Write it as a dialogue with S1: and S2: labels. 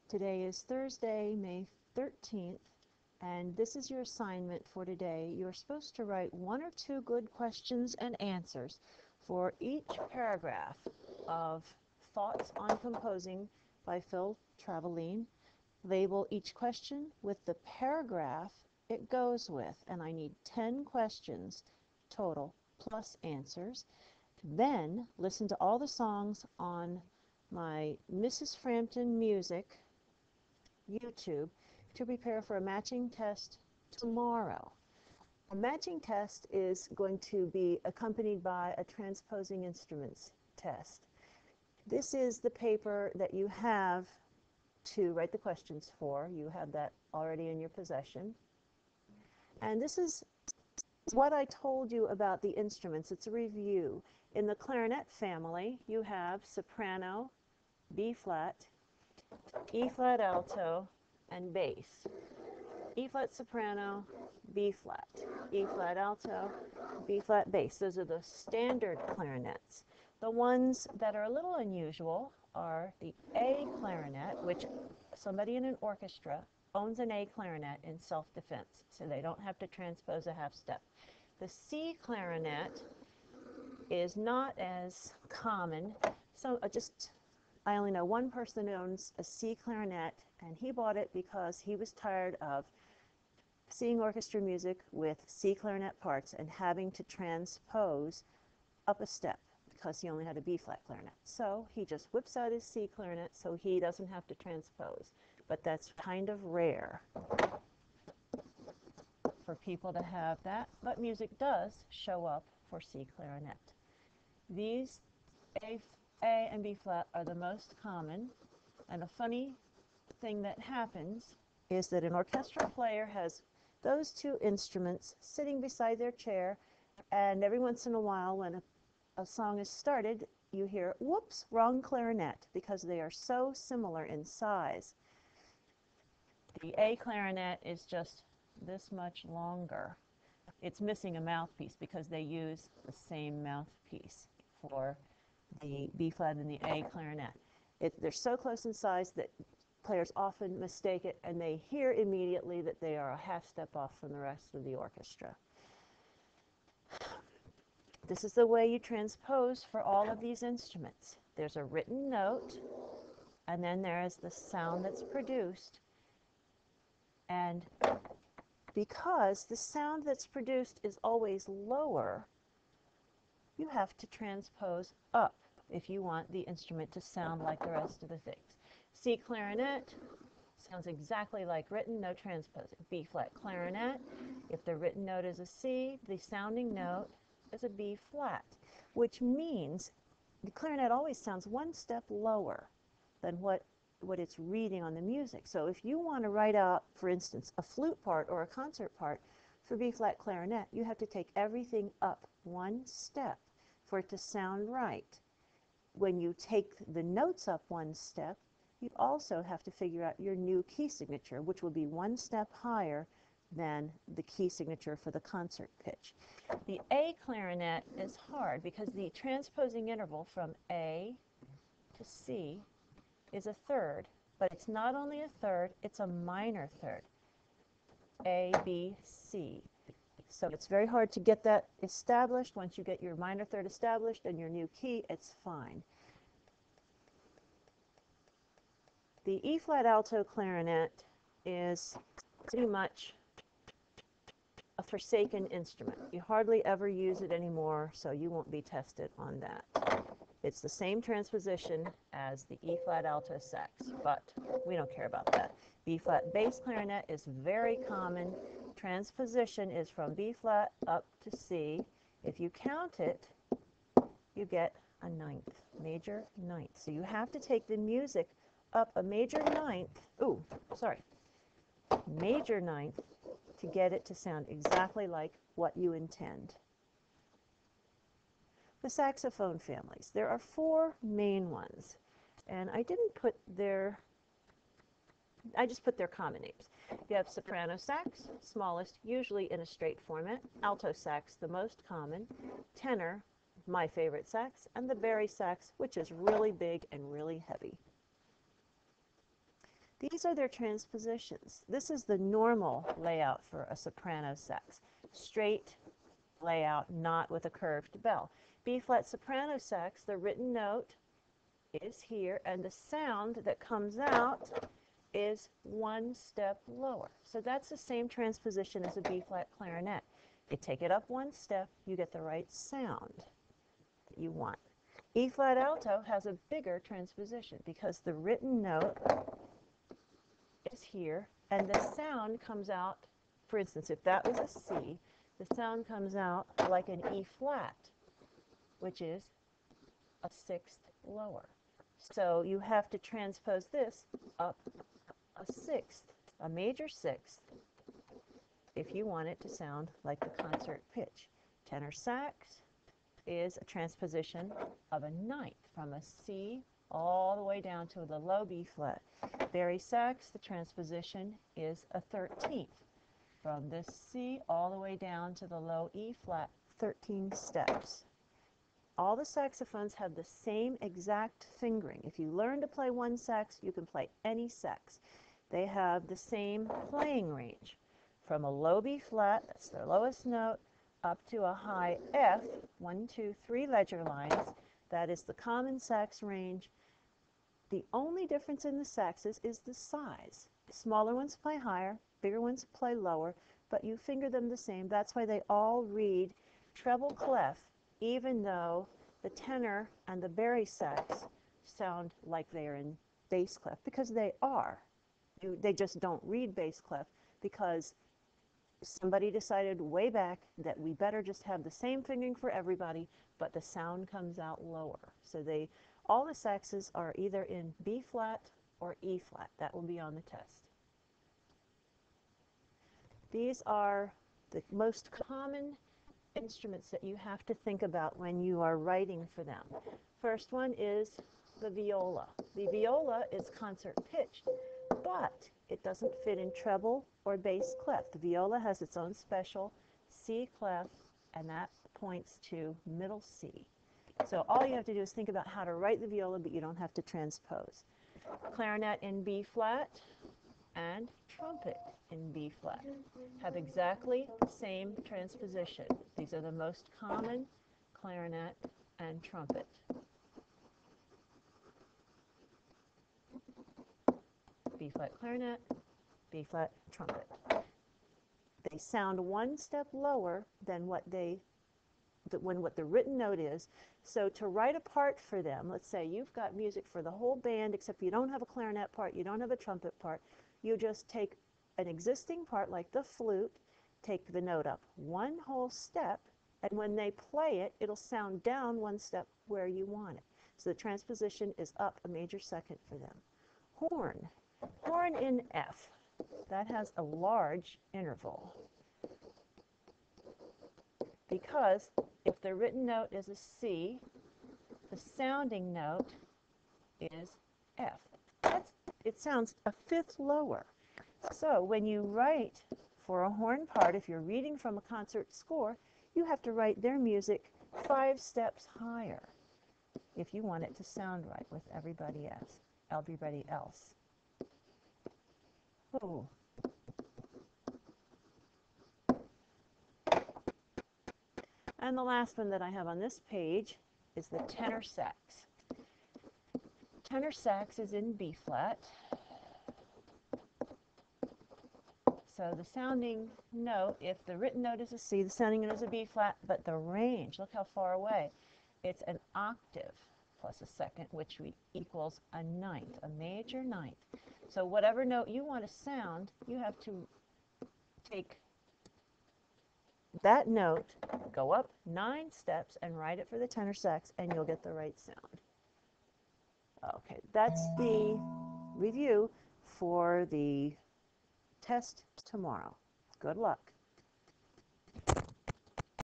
S1: Today is Thursday, May 13th, and this is your assignment for today. You're supposed to write 1 or 2 good questions and answers for each paragraph of Thoughts on Composing by Phil Traveline. Label each question with the paragraph it goes with, and I need 10 questions total plus answers. Then listen to all the songs on my Mrs. Frampton Music YouTube to prepare for a matching test tomorrow. A matching test is going to be accompanied by a transposing instruments test. This is the paper that you have to write the questions for. You have that already in your possession. And this is what I told you about the instruments. It's a review. In the clarinet family, you have soprano, B flat, E flat alto, and bass. E flat soprano, B flat, E flat alto, B flat bass. Those are the standard clarinets. The ones that are a little unusual are the A clarinet, which somebody in an orchestra owns an A clarinet in self-defense, so they don't have to transpose a half step. The C clarinet is not as common. So I only know one person who owns a C clarinet, and he bought it because he was tired of seeing orchestra music with C clarinet parts and having to transpose up a step because he only had a B flat clarinet. So he just whips out his C clarinet so he doesn't have to transpose. But that's kind of rare for people to have that, but music does show up for C clarinet. These A and B flat are the most common, and a funny thing that happens is that an orchestra player has those 2 instruments sitting beside their chair, and every once in a while when a song is started, you hear, whoops, wrong clarinet, because they are so similar in size. The A clarinet is just this much longer. It's missing a mouthpiece because they use the same mouthpiece for the B flat and the A clarinet. They're so close in size that players often mistake it, and they hear immediately that they are a half step off from the rest of the orchestra. This is the way you transpose for all of these instruments. There's a written note, and then there is the sound that's produced. And because the sound that's produced is always lower, you have to transpose up if you want the instrument to sound like the rest of the things. C clarinet sounds exactly like written, no transposing. B flat clarinet, if the written note is a C, the sounding note is a B flat, which means the clarinet always sounds 1 step lower than what it's reading on the music. So if you want to write out, for instance, a flute part or a concert part for B flat clarinet, you have to take everything up 1 step for it to sound right. When you take the notes up 1 step, you also have to figure out your new key signature, which will be 1 step higher than the key signature for the concert pitch. The A clarinet is hard because the transposing interval from A to C is a third, but it's not only a third, it's a minor third. A, B, C. So it's very hard to get that established. Once you get your minor third established and your new key, it's fine. The E flat alto clarinet is pretty much a forsaken instrument. You hardly ever use it anymore, so you won't be tested on that. It's the same transposition as the E flat alto sax, but we don't care about that. B flat bass clarinet is very common. Transposition is from B flat up to C. If you count it, you get a ninth, major ninth. So you have to take the music up a major ninth, major ninth, to get it to sound exactly like what you intend. The saxophone families. There are 4 main ones, and I just put their common names. You have soprano sax, smallest, usually in a straight format, alto sax, the most common, tenor, my favorite sax, and the bari sax, which is really big and really heavy. These are their transpositions. This is the normal layout for a soprano sax. Straight layout, not with a curved bell. B-flat soprano sax, the written note is here, and the sound that comes out is one step lower. So that's the same transposition as a B-flat clarinet. You take it up one step, you get the right sound that you want. E-flat alto has a bigger transposition because the written note is here, and the sound comes out, for instance, if that was a C, the sound comes out like an E-flat, which is a sixth lower. So you have to transpose this up a sixth, a major sixth, if you want it to sound like the concert pitch. Tenor sax is a transposition of a ninth from a C all the way down to the low B flat. Bari sax, the transposition is a 13th from this C all the way down to the low E flat, 13 steps. All the saxophones have the same exact fingering. If you learn to play one sax, you can play any sax. They have the same playing range from a low B flat, that's their lowest note, up to a high F, 1, 2, 3 ledger lines. That is the common sax range. The only difference in the saxes is the size. Smaller ones play higher, bigger ones play lower, but you finger them the same. That's why they all read treble clef, even though the tenor and the bari sax sound like they are in bass clef, because they are. They just don't read bass clef because somebody decided way back that we better just have the same fingering for everybody, but the sound comes out lower. So all the saxes are either in B flat or E flat. That will be on the test. These are the most common instruments that you have to think about when you are writing for them. First one is the viola. The viola is concert pitched, but it doesn't fit in treble or bass clef. The viola has its own special C clef, and that points to middle C. So all you have to do is think about how to write the viola, but you don't have to transpose. Clarinet in B flat and trumpet in B flat have exactly the same transposition. These are the most common, clarinet and trumpet. B flat clarinet, B flat trumpet. They sound one step lower than what the written note is. So to write a part for them, let's say you've got music for the whole band, except you don't have a clarinet part, you don't have a trumpet part. You just take an existing part like the flute, take the note up one whole step, and when they play it, it'll sound down one step where you want it. So the transposition is up a major second for them. Horn. Horn in F. That has a large interval, because if the written note is a C, the sounding note is F. It sounds a fifth lower. So when you write for a horn part, if you're reading from a concert score, you have to write their music 5 steps higher if you want it to sound right with everybody else. Oh. And the last one that I have on this page is the tenor sax. Tenor sax is in B flat. So the sounding note, if the written note is a C, the sounding note is a B flat, but the range, look how far away. It's an octave plus a second, which equals a ninth, a major ninth. So whatever note you want to sound, you have to take that note, go up 9 steps, and write it for the tenor sax, and you'll get the right sound. Okay, that's the review for the test tomorrow. Good luck.